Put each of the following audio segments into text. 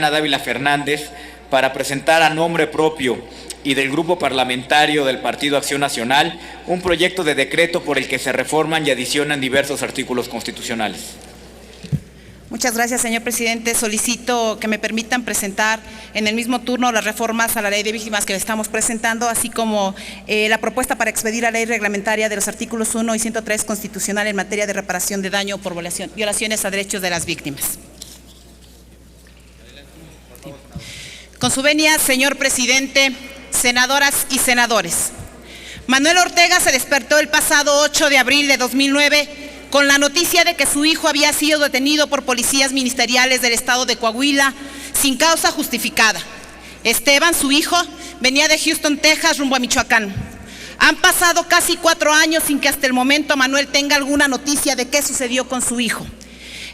Dávila Fernández para presentar a nombre propio y del Grupo Parlamentario del Partido Acción Nacional un proyecto de decreto por el que se reforman y adicionan diversos artículos constitucionales. Muchas gracias, señor presidente. Solicito que me permitan presentar en el mismo turno las reformas a la Ley de Víctimas que le estamos presentando, así como la propuesta para expedir la ley reglamentaria de los artículos 1 y 103 constitucional en materia de reparación de daño por violaciones a derechos de las víctimas. Con su venia, señor presidente, senadoras y senadores, Manuel Ortega se despertó el pasado 8 de abril de 2009 con la noticia de que su hijo había sido detenido por policías ministeriales del estado de Coahuila sin causa justificada. Esteban, su hijo, venía de Houston, Texas, rumbo a Michoacán. Han pasado casi 4 años sin que hasta el momento Manuel tenga alguna noticia de qué sucedió con su hijo.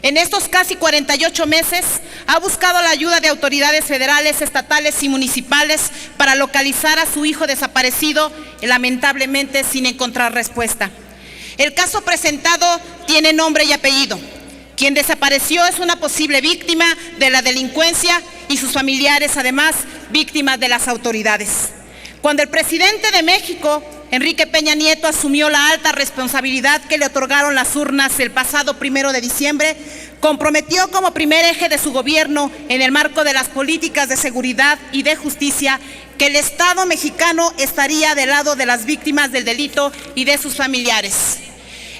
En estos casi 48 meses ha buscado la ayuda de autoridades federales, estatales y municipales para localizar a su hijo desaparecido, lamentablemente sin encontrar respuesta. El caso presentado tiene nombre y apellido. Quien desapareció es una posible víctima de la delincuencia y sus familiares, además, víctimas de las autoridades. Cuando el presidente de México, Enrique Peña Nieto, asumió la alta responsabilidad que le otorgaron las urnas el pasado 1 de diciembre, comprometió como primer eje de su gobierno, en el marco de las políticas de seguridad y de justicia, que el Estado mexicano estaría del lado de las víctimas del delito y de sus familiares.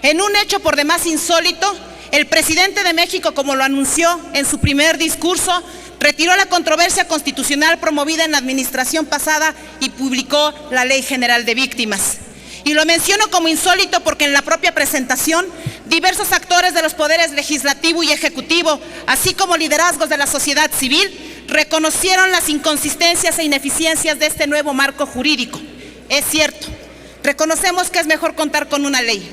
En un hecho por demás insólito, el presidente de México, como lo anunció en su primer discurso, retiró la controversia constitucional promovida en la administración pasada y publicó la Ley General de Víctimas. Y lo menciono como insólito porque en la propia presentación, diversos actores de los poderes legislativo y ejecutivo, así como liderazgos de la sociedad civil, reconocieron las inconsistencias e ineficiencias de este nuevo marco jurídico. Es cierto, reconocemos que es mejor contar con una ley,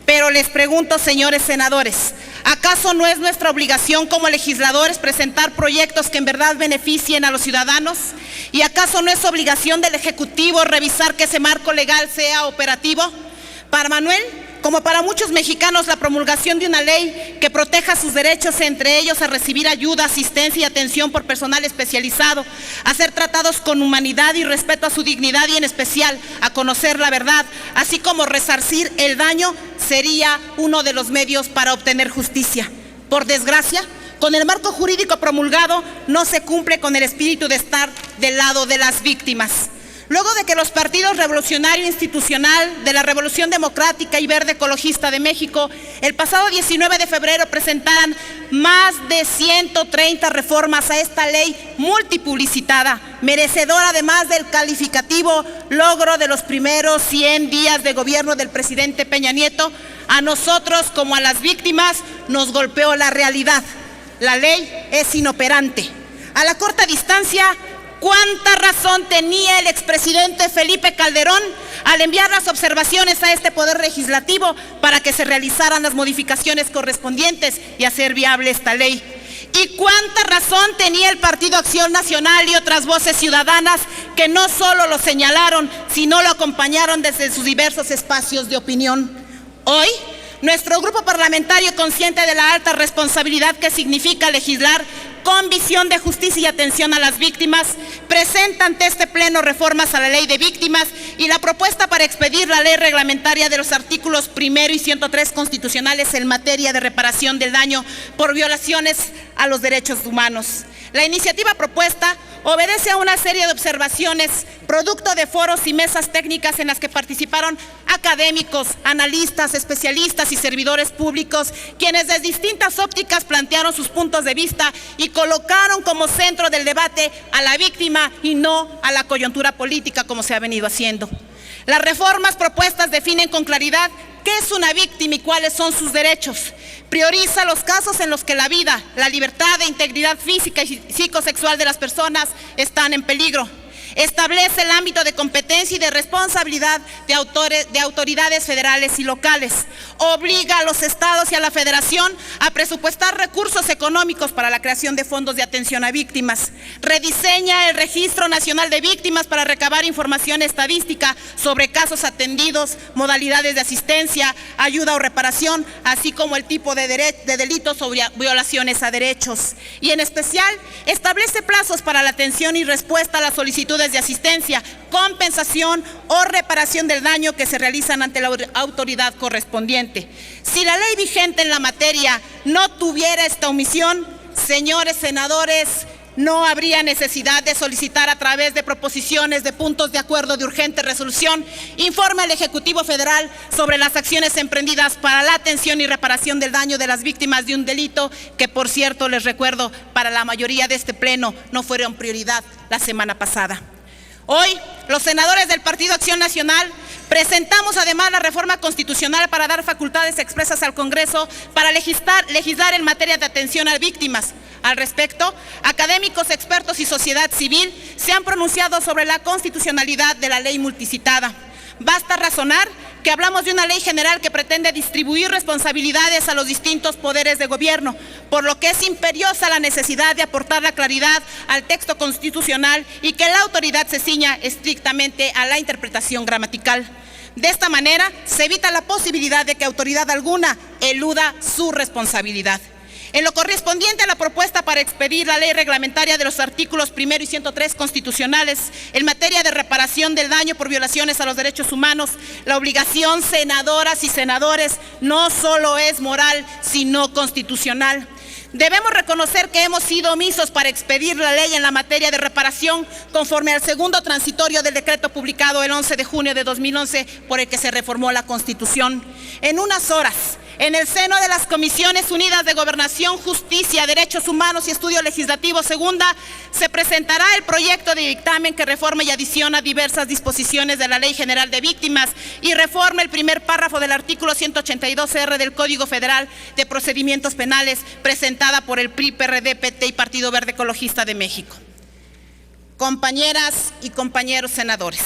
pero les pregunto, señores senadores, ¿acaso no es nuestra obligación como legisladores presentar proyectos que en verdad beneficien a los ciudadanos? ¿Y acaso no es obligación del Ejecutivo revisar que ese marco legal sea operativo? Para Manuel, como para muchos mexicanos, la promulgación de una ley que proteja sus derechos, entre ellos a recibir ayuda, asistencia y atención por personal especializado, a ser tratados con humanidad y respeto a su dignidad y en especial a conocer la verdad, así como resarcir el daño, sería uno de los medios para obtener justicia. Por desgracia, con el marco jurídico promulgado no se cumple con el espíritu de estar del lado de las víctimas. Luego de que los partidos Revolucionario Institucional de la Revolución Democrática y Verde Ecologista de México el pasado 19 de febrero presentaran más de 130 reformas a esta ley multipublicitada, merecedora además del calificativo logro de los primeros 100 días de gobierno del presidente Peña Nieto, a nosotros como a las víctimas nos golpeó la realidad. La ley es inoperante. A la corta distancia, ¿cuánta razón tenía el expresidente Felipe Calderón al enviar las observaciones a este poder legislativo para que se realizaran las modificaciones correspondientes y hacer viable esta ley? ¿Y cuánta razón tenía el Partido Acción Nacional y otras voces ciudadanas que no solo lo señalaron, sino lo acompañaron desde sus diversos espacios de opinión? Hoy, nuestro grupo parlamentario, consciente de la alta responsabilidad que significa legislar con visión de justicia y atención a las víctimas, presenta ante este pleno reformas a la Ley de Víctimas y la propuesta para expedir la ley reglamentaria de los artículos 1 y 103 constitucionales en materia de reparación del daño por violaciones a los derechos humanos. La iniciativa propuesta obedece a una serie de observaciones, producto de foros y mesas técnicas en las que participaron académicos, analistas, especialistas y servidores públicos, quienes desde distintas ópticas plantearon sus puntos de vista y colocaron como centro del debate a la víctima y no a la coyuntura política como se ha venido haciendo. Las reformas propuestas definen con claridad qué es una víctima y cuáles son sus derechos. Prioriza los casos en los que la vida, la libertad e integridad física y psicosexual de las personas están en peligro. Establece el ámbito de competencia y de responsabilidad de autoridades federales y locales. Obliga a los estados y a la federación a presupuestar recursos económicos para la creación de fondos de atención a víctimas. Rediseña el Registro Nacional de Víctimas para recabar información estadística sobre casos atendidos, modalidades de asistencia, ayuda o reparación, así como el tipo de delitos o violaciones a derechos. Y en especial, establece plazos para la atención y respuesta a las solicitudes de asistencia, compensación o reparación del daño que se realizan ante la autoridad correspondiente. Si la ley vigente en la materia no tuviera esta omisión, señores senadores, no habría necesidad de solicitar a través de proposiciones de puntos de acuerdo de urgente resolución informe al Ejecutivo Federal sobre las acciones emprendidas para la atención y reparación del daño de las víctimas de un delito que, por cierto, les recuerdo, para la mayoría de este pleno no fueron prioridad la semana pasada. Hoy, los senadores del Partido Acción Nacional presentamos además la reforma constitucional para dar facultades expresas al Congreso para legislar en materia de atención a víctimas. Al respecto, académicos, expertos y sociedad civil se han pronunciado sobre la constitucionalidad de la ley multicitada. Basta razonar que hablamos de una ley general que pretende distribuir responsabilidades a los distintos poderes de gobierno, por lo que es imperiosa la necesidad de aportar la claridad al texto constitucional y que la autoridad se ciña estrictamente a la interpretación gramatical. De esta manera, se evita la posibilidad de que autoridad alguna eluda su responsabilidad. En lo correspondiente a la propuesta para expedir la ley reglamentaria de los artículos 1 y 103 constitucionales en materia de reparación del daño por violaciones a los derechos humanos, la obligación, senadoras y senadores, no solo es moral, sino constitucional. Debemos reconocer que hemos sido omisos para expedir la ley en la materia de reparación conforme al segundo transitorio del decreto publicado el 11 de junio de 2011 por el que se reformó la Constitución. En unas horas, en el seno de las Comisiones Unidas de Gobernación, Justicia, Derechos Humanos y Estudio Legislativo Segunda, se presentará el proyecto de dictamen que reforma y adiciona diversas disposiciones de la Ley General de Víctimas y reforma el primer párrafo del artículo 182R del Código Federal de Procedimientos Penales, presentada por el PRI, PRD, PT y Partido Verde Ecologista de México. Compañeras y compañeros senadores,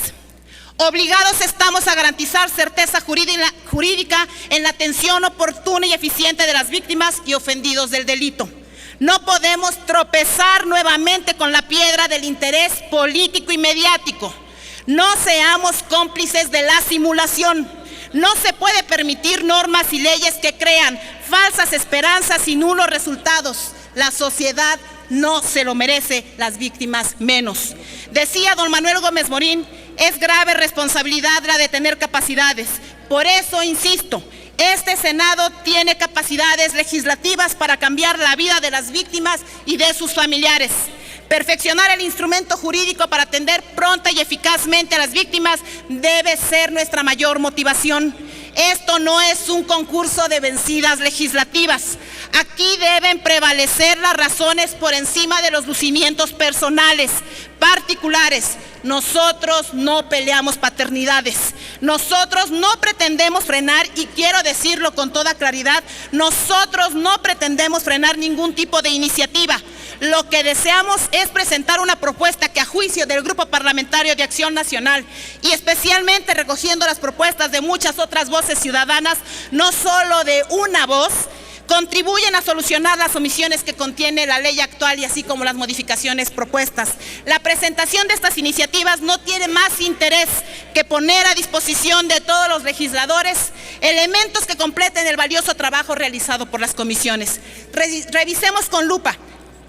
obligados estamos a garantizar certeza jurídica en la atención oportuna y eficiente de las víctimas y ofendidos del delito. No podemos tropezar nuevamente con la piedra del interés político y mediático. No seamos cómplices de la simulación. No se puede permitir normas y leyes que crean falsas esperanzas y nulos resultados. La sociedad no se lo merece, las víctimas menos. Decía don Manuel Gómez Morín, es grave responsabilidad la de tener capacidades. Por eso insisto, este Senado tiene capacidades legislativas para cambiar la vida de las víctimas y de sus familiares. Perfeccionar el instrumento jurídico para atender pronta y eficazmente a las víctimas debe ser nuestra mayor motivación. Esto no es un concurso de vencidas legislativas. Aquí deben prevalecer las razones por encima de los lucimientos personales, particulares. Nosotros no peleamos paternidades. Nosotros no pretendemos frenar, y quiero decirlo con toda claridad, nosotros no pretendemos frenar ningún tipo de iniciativa. Lo que deseamos es presentar una propuesta que, a juicio del Grupo Parlamentario de Acción Nacional y especialmente recogiendo las propuestas de muchas otras voces ciudadanas, no solo de una voz, contribuyen a solucionar las omisiones que contiene la ley actual y así como las modificaciones propuestas. La presentación de estas iniciativas no tiene más interés que poner a disposición de todos los legisladores elementos que completen el valioso trabajo realizado por las comisiones. Revisemos con lupa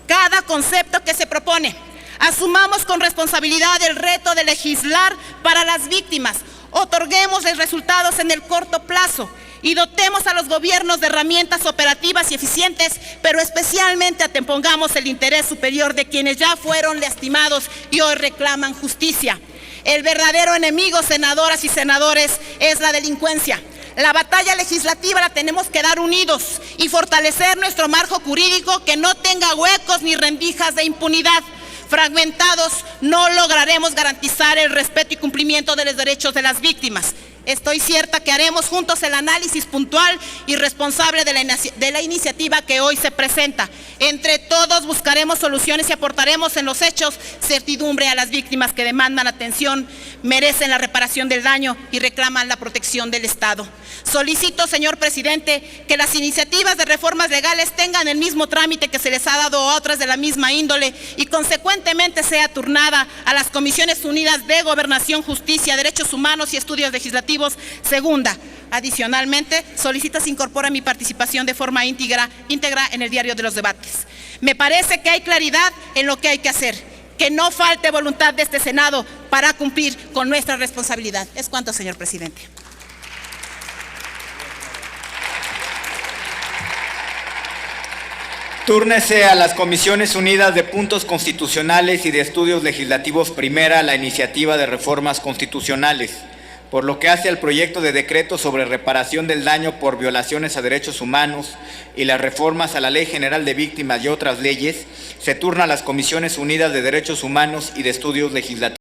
cada concepto que se propone. Asumamos con responsabilidad el reto de legislar para las víctimas. Otorguémosles resultados en el corto plazo y dotemos a los gobiernos de herramientas operativas y eficientes, pero especialmente atempongamos el interés superior de quienes ya fueron lastimados y hoy reclaman justicia. El verdadero enemigo, senadoras y senadores, es la delincuencia. La batalla legislativa la tenemos que dar unidos y fortalecer nuestro marco jurídico que no tenga huecos ni rendijas de impunidad. Fragmentados, no lograremos garantizar el respeto y cumplimiento de los derechos de las víctimas. Estoy cierta que haremos juntos el análisis puntual y responsable de la iniciativa que hoy se presenta. Entre todos buscaremos soluciones y aportaremos en los hechos certidumbre a las víctimas que demandan atención, merecen la reparación del daño y reclaman la protección del Estado. Solicito, señor presidente, que las iniciativas de reformas legales tengan el mismo trámite que se les ha dado a otras de la misma índole y consecuentemente sea turnada a las Comisiones Unidas de Gobernación, Justicia, Derechos Humanos y Estudios Legislativos. Segunda, adicionalmente, solicito se incorpore mi participación de forma íntegra en el diario de los debates. Me parece que hay claridad en lo que hay que hacer, que no falte voluntad de este Senado para cumplir con nuestra responsabilidad. Es cuanto, señor presidente. Túrnese a las Comisiones Unidas de Puntos Constitucionales y de Estudios Legislativos primera la iniciativa de reformas constitucionales. Por lo que hace al proyecto de decreto sobre reparación del daño por violaciones a derechos humanos y las reformas a la Ley General de Víctimas y otras leyes, se turna a las Comisiones Unidas de Derechos Humanos y de Estudios Legislativos.